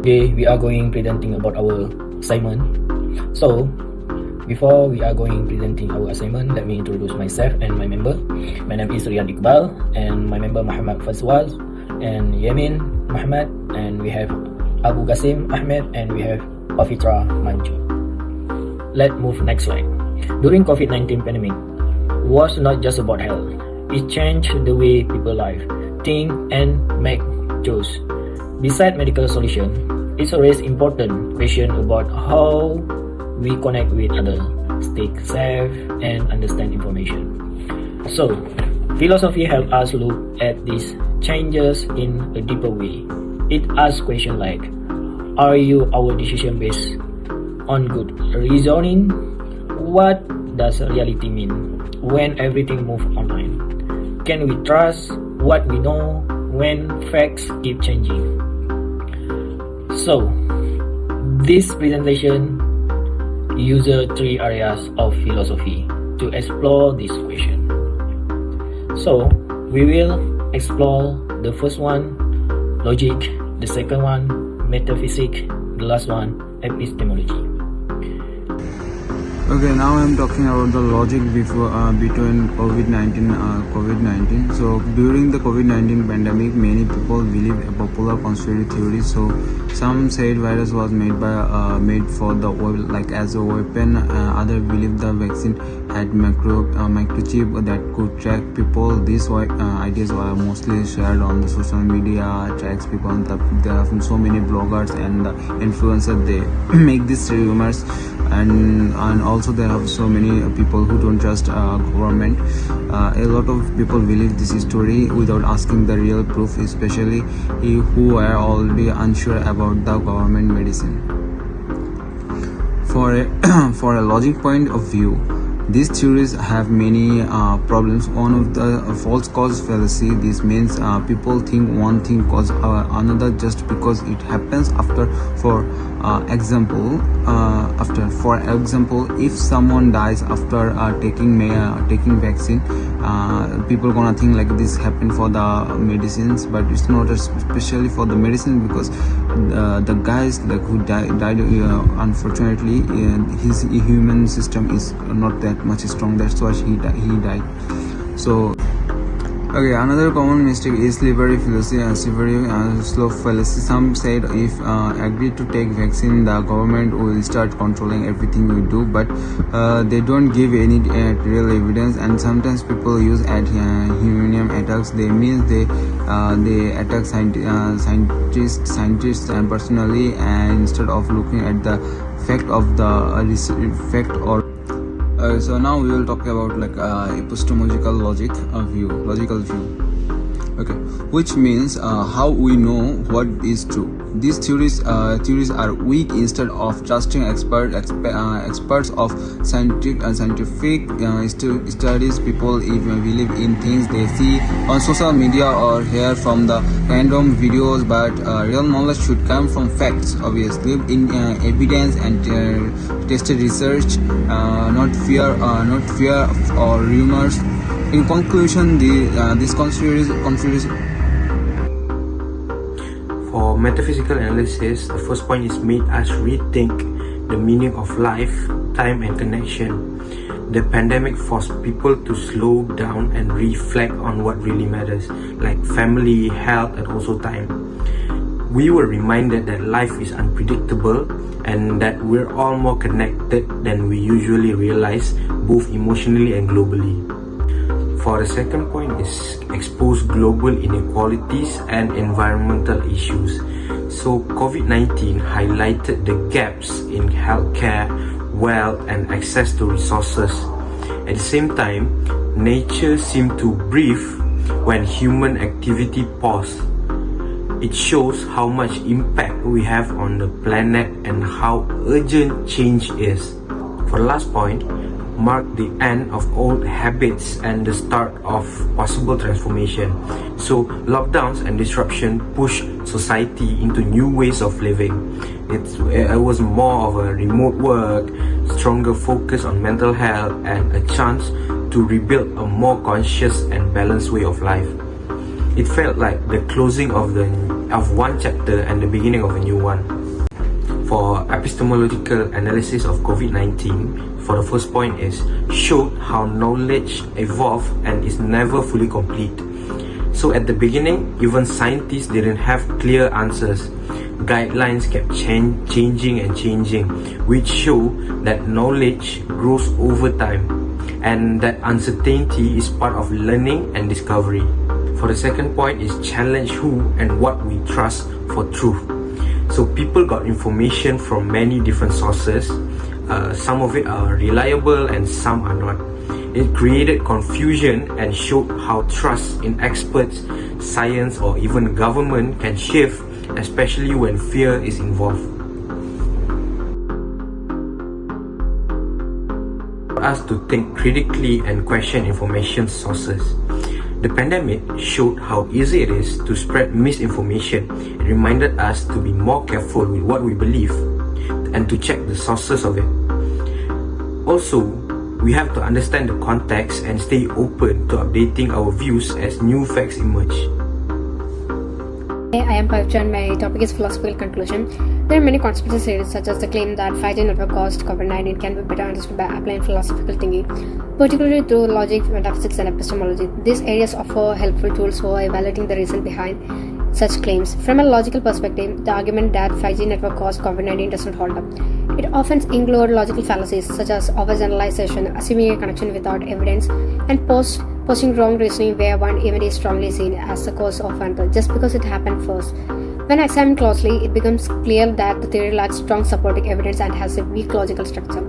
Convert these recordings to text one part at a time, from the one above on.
Today we are going presenting about our assignment. So before we are going presenting our assignment, let me introduce myself and my member. My name is Rian Iqbal and my member Muhammad Fazwaz and Yamin Muhammad, and we have Abu Qasim Ahmed, and we have Pavitra Manju. Let's move next slide. During COVID-19 pandemic was not just about health. It changed the way people live, think and make choice. Besides medical solution, it's always important question about how we connect with others, stay safe and understand information. So, philosophy helps us look at these changes in a deeper way. It asks questions like, are you our decision based on good reasoning? What does reality mean when everything moves online? Can we trust what we know when facts keep changing? So, this presentation uses three areas of philosophy to explore this question. So, we will explore the first one, logic, the second one, metaphysics, the last one, epistemology. Okay, now I'm talking about the logic between COVID-19. So during the COVID-19 pandemic, many people believe a popular conspiracy theory. So some said virus was made for the as a weapon. Others believe the vaccine had microchip that could track people. These ideas were mostly shared on the social media, tracks people. There are so many bloggers and influencers. They make these rumors, and also there are so many people who don't trust government. A lot of people believe this story without asking the real proof, especially who are already unsure about the government medicine. For a logic point of view, these theories have many problems. One of the false cause fallacy. This means people think one thing cause another just because it happens after. For example, if someone dies after taking vaccine, people gonna think like this happened for the medicines, but it's not especially for the medicine, because the guys who died unfortunately, his human system is not that much strong. That's why he died. So okay, another common mistake is slippery slope fallacy. Some said if agree to take vaccine, the government will start controlling everything we do, but they don't give any real evidence. And sometimes people use ad hominem attacks. They mean they attack scientists and personally, and instead of looking at the fact of the fact or. So now we will talk about epistemological logical view. Okay, which means how we know what is true. These theories are weak. Instead of trusting experts of scientific studies, people even believe in things they see on social media or hear from the random videos. But real knowledge should come from facts, obviously, in evidence and tested research, not fear or rumors. In conclusion, this conspiracy. For metaphysical analysis, the first point is made us rethink the meaning of life, time and connection. The pandemic forced people to slow down and reflect on what really matters, like family, health and also time. We were reminded that life is unpredictable and that we're all more connected than we usually realize, both emotionally and globally. For the second point is expose global inequalities and environmental issues. So COVID-19 highlighted the gaps in healthcare, wealth and access to resources. At the same time, nature seemed to breathe when human activity paused. It shows how much impact we have on the planet and how urgent change is. For the last point, mark the end of old habits and the start of possible transformation. So lockdowns and disruption push society into new ways of living. It was more of a remote work, stronger focus on mental health, and a chance to rebuild a more conscious and balanced way of life. It felt like the closing of the of one chapter and the beginning of a new one. For epistemological analysis of COVID-19, for the first point is showed how knowledge evolved and is never fully complete. So at the beginning, even scientists didn't have clear answers. Guidelines kept changing and changing, which show that knowledge grows over time and that uncertainty is part of learning and discovery. For the second point is challenge who and what we trust for truth. So people got information from many different sources. Some of it are reliable and some are not. It created confusion and showed how trust in experts, science, or even government can shift, especially when fear is involved. For us to think critically and question information sources. The pandemic showed how easy it is to spread misinformation. It reminded us to be more careful with what we believe and to check the sources of it. Also, we have to understand the context and stay open to updating our views as new facts emerge. Hey, I am Pavitra and my topic is philosophical conclusion. There are many conspiracy theories such as the claim that 5G network caused COVID-19 can be better understood by applying philosophical thinking, particularly through logic, metaphysics and epistemology. These areas offer helpful tools for evaluating the reason behind such claims. From a logical perspective, the argument that 5G network caused COVID-19 does not hold up. It often includes logical fallacies such as overgeneralization, assuming a connection without evidence, and posing wrong reasoning where one event is strongly seen as the cause of another just because it happened first. When examined closely, it becomes clear that the theory lacks strong supporting evidence and has a weak logical structure.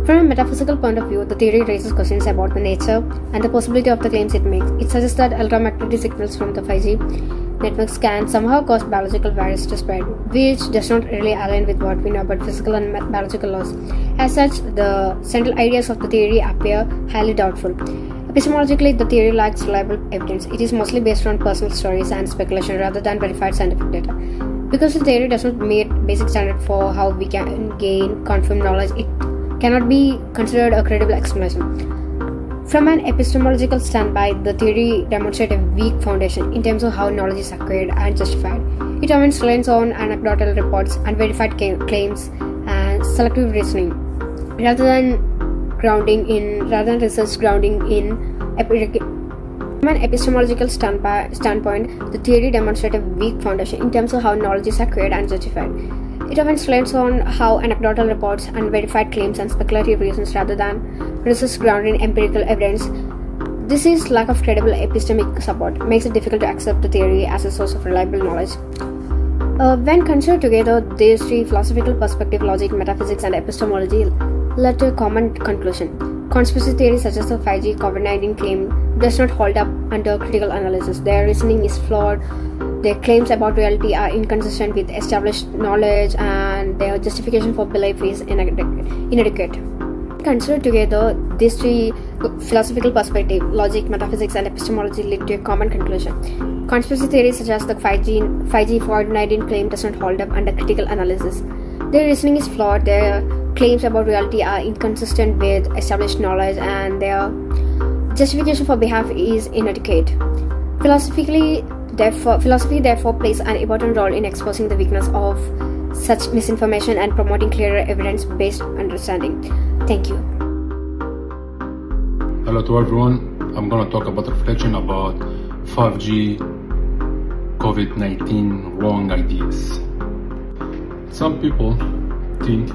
From a metaphysical point of view, the theory raises questions about the nature and the possibility of the claims it makes. It suggests that ultramagnetic signals from the 5G networks can somehow cause biological virus to spread, which does not really align with what we know about physical and biological laws. As such, the central ideas of the theory appear highly doubtful. Epistemologically, the theory lacks reliable evidence. It is mostly based on personal stories and speculation rather than verified scientific data. Because the theory does not meet basic standard for how we can gain confirmed knowledge, it cannot be considered a credible explanation. From an epistemological standpoint, the theory demonstrates a weak foundation in terms of how knowledge is acquired and justified. It often relies on anecdotal reports, unverified claims, and selective reasoning, rather than research grounding in empirical. From an epistemological standpoint, the theory demonstrates a weak foundation in terms of how knowledge is acquired and justified. It often relies on how anecdotal reports, unverified claims, and speculative reasons rather than research grounded in empirical evidence. This is lack of credible epistemic support makes it difficult to accept the theory as a source of reliable knowledge. When considered together, these three philosophical perspectives, logic, metaphysics, and epistemology, led to a common conclusion. Conspiracy theories such as the 5G COVID-19 claim does not hold up under critical analysis. Their reasoning is flawed. Their claims about reality are inconsistent with established knowledge, and their justification for belief is inadequate. Considered together, these three philosophical perspectives, logic, metaphysics, and epistemology, lead to a common conclusion. Conspiracy theories such as the 5G COVID-19 claim does not hold up under critical analysis. Their reasoning is flawed. Their claims about reality are inconsistent with established knowledge, and their justification for belief is inadequate. Philosophy therefore plays an important role in exposing the weakness of such misinformation and promoting clearer evidence-based understanding. Thank you. Hello to everyone. I'm going to talk about reflection about 5G COVID-19 wrong ideas. Some people think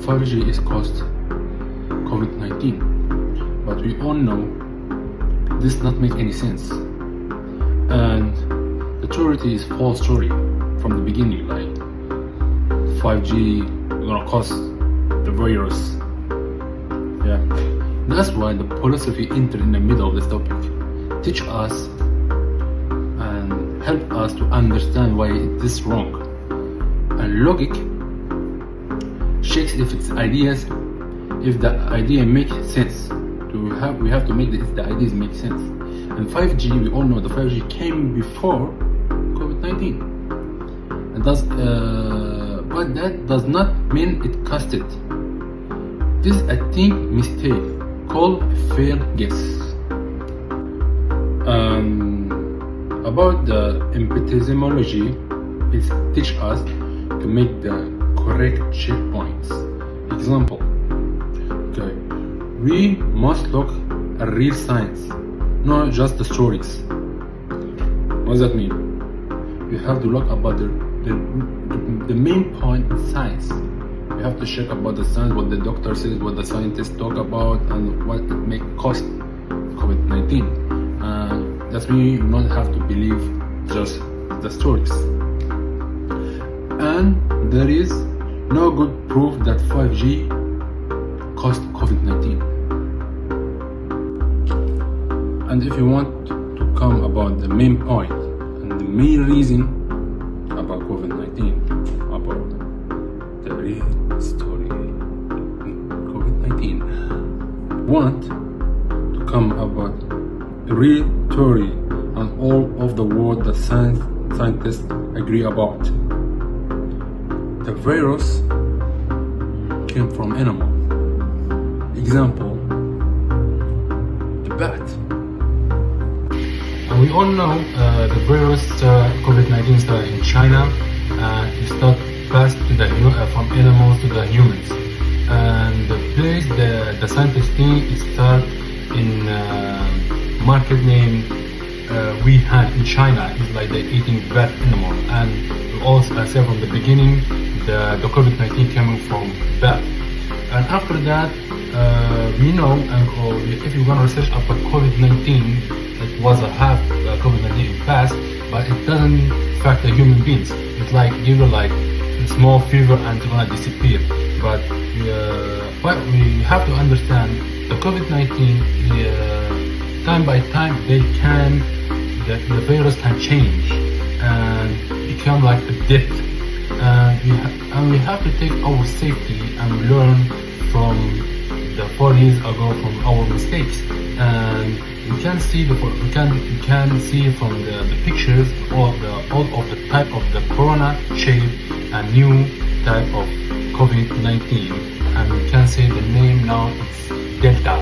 5G is caused COVID-19, but we all know this does not make any sense. And the theory is false story from the beginning, like 5G gonna cause the virus. Yeah, that's why the philosophy entered in the middle of this topic, teach us and help us to understand why this is wrong. And logic checks if its ideas, if the idea makes sense. We have to make the ideas make sense. And 5G, we all know the 5G came before COVID-19. But that does not mean it caused it. This is a think mistake called a fair guess. About the epistemology, it teach us to make the correct checkpoints. Example, okay, we must look at real science, not just the stories. What does that mean? You have to look about the main point in science. You have to check about the science, what the doctor says, what the scientists talk about, and what it may cost COVID-19. That means you don't have to believe just the stories. And there is no good proof that 5G caused COVID-19. And if you want to come about the main point and the main reason about COVID-19, about the real story COVID-19, want to come about the real theory and all of the world that scientists agree about. The virus came from animal. Example, the bat. And we all know the virus COVID-19 started in China, and it passed to from animals to the humans. And the place the scientists think it started in market name Wuhan in China. It's like they're eating bat animal. And we also said from the beginning the COVID-19 came from bat. And after that, we know, and if you want to research about COVID-19, it was a half COVID-19 in past, but it doesn't affect the human beings. It's like give you like a small fever and it's gonna disappear. But we have to understand the COVID-19, time by time the virus can change and become like a death. And we have to take our safety and learn from the 4 years ago from our mistakes. And you can see from the pictures all of the type of the corona shape and new type of COVID-19, and we can say the name now is Delta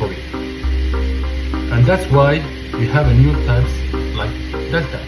COVID, and that's why we have a new types like Delta.